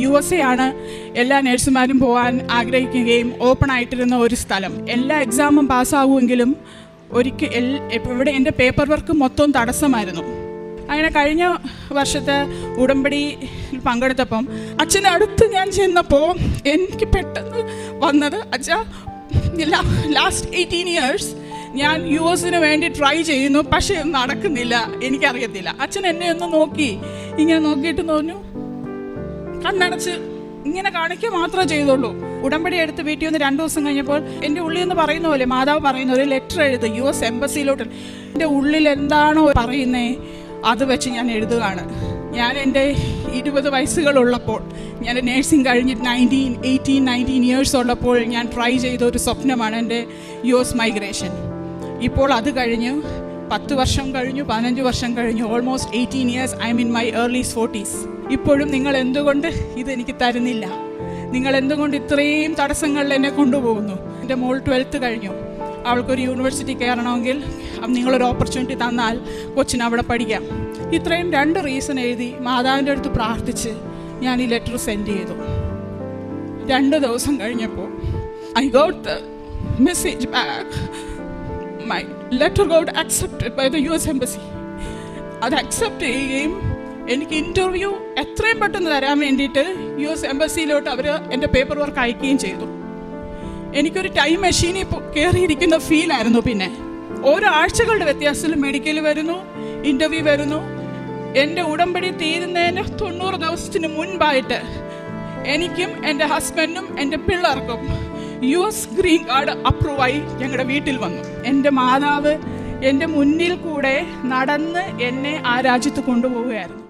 USA ആണ് എല്ലാ നഴ്സുമാരും പോകാൻ ആഗ്രഹിക്കുകയും ഓപ്പൺ ആയിട്ടിരുന്ന ഒരു സ്ഥലം. എല്ലാ എക്സാമും പാസ്സാകുമെങ്കിലും ഇവിടെ എൻ്റെ പേപ്പർ വർക്ക് മൊത്തം തടസ്സമായിരുന്നു. അങ്ങനെ കഴിഞ്ഞ വർഷത്തെ ഉടമ്പടി പങ്കെടുത്തപ്പം അച്ഛൻ്റെ അടുത്ത് ഞാൻ ചെന്നപ്പോൾ എനിക്ക് പെട്ടെന്ന് വന്നത്, അച്ഛാ ലാസ്റ്റ് 18 years ഞാൻ US വേണ്ടി ട്രൈ ചെയ്യുന്നു, പക്ഷേ നടക്കുന്നില്ല, എനിക്കറിയത്തില്ല. അച്ഛൻ എന്നെ ഒന്ന് നോക്കി, ഇങ്ങനെ നോക്കിയിട്ട് തോന്നു, കണ്ണടച്ച് ഇങ്ങനെ കാണിക്കുക മാത്രമേ ചെയ്തുള്ളൂ. ഉടമ്പടി എടുത്ത് വീട്ടിൽ വന്ന് 2 ദിവസം കഴിഞ്ഞപ്പോൾ എൻ്റെ ഉള്ളിൽ നിന്ന് പറയുന്ന പോലെ, മാതാവ് പറയുന്ന ഒരു ലെറ്റർ എഴുത് US എംബസിയിലോട്ട്. എൻ്റെ ഉള്ളിൽ എന്താണോ പറയുന്നേ അത് വെച്ച് ഞാൻ എഴുതുകയാണ്. ഞാൻ എൻ്റെ 20 വയസ്സുകളുള്ളപ്പോൾ, ഞാൻ നേഴ്സിംഗ് കഴിഞ്ഞിട്ട് 18-19 years ഉള്ളപ്പോൾ ഞാൻ ട്രൈ ചെയ്ത ഒരു സ്വപ്നമാണ് എൻ്റെ US മൈഗ്രേഷൻ. ഇപ്പോൾ അത് കഴിഞ്ഞു 10 വർഷം കഴിഞ്ഞു, 15 വർഷം കഴിഞ്ഞു, almost 18 years. I M in my early 40s. ഇപ്പോഴും നിങ്ങൾ എന്തുകൊണ്ട് ഇതെനിക്ക് തരുന്നില്ല? നിങ്ങൾ എന്തുകൊണ്ട് ഇത്രയും തടസ്സങ്ങളിൽ എന്നെ കൊണ്ടുപോകുന്നു? എൻ്റെ മോൾ 12th കഴിഞ്ഞു, അവൾക്കൊരു യൂണിവേഴ്സിറ്റി കയറണമെങ്കിൽ നിങ്ങളൊരു ഓപ്പർച്യൂണിറ്റി തന്നാൽ കൊച്ചിന് അവിടെ പഠിക്കാം. ഇത്രയും 2 റീസൺ എഴുതി മാതാവിൻ്റെ അടുത്ത് പ്രാർത്ഥിച്ച് ഞാൻ ഈ ലെറ്റർ സെൻഡ് ചെയ്തു. 2 ദിവസം കഴിഞ്ഞപ്പോൾ I got the message back. My letter got accepted by the US embassy. അത് അക്സെപ്റ്റ് ചെയ്യുകയും എനിക്ക് ഇൻ്റർവ്യൂ എത്രയും പെട്ടെന്ന് തരാൻ വേണ്ടിയിട്ട് US എംബസിയിലോട്ട് അവർ എൻ്റെ പേപ്പർ വർക്ക് അയക്കുകയും ചെയ്തു. എനിക്കൊരു ടൈം മെഷീനിൽ കയറിയിരിക്കുന്ന ഫീലായിരുന്നു. പിന്നെ ഓരോ ആഴ്ചകളുടെ വ്യത്യാസത്തിൽ മെഡിക്കൽ വരുന്നു, ഇൻ്റർവ്യൂ വരുന്നു. എൻ്റെ ഉടമ്പടി തീരുന്നതിന് 90 ദിവസത്തിന് മുൻപായിട്ട് എനിക്കും എൻ്റെ ഹസ്ബൻഡും എൻ്റെ പിള്ളേർക്കും US ഗ്രീൻ കാർഡ് അപ്രൂവായി ഞങ്ങളുടെ വീട്ടിൽ വന്നു. എൻ്റെ മാതാവ് എൻ്റെ മുന്നിൽ കൂടെ നടന്ന് എന്നെ ആ രാജ്യത്ത് കൊണ്ടുപോവുകയായിരുന്നു.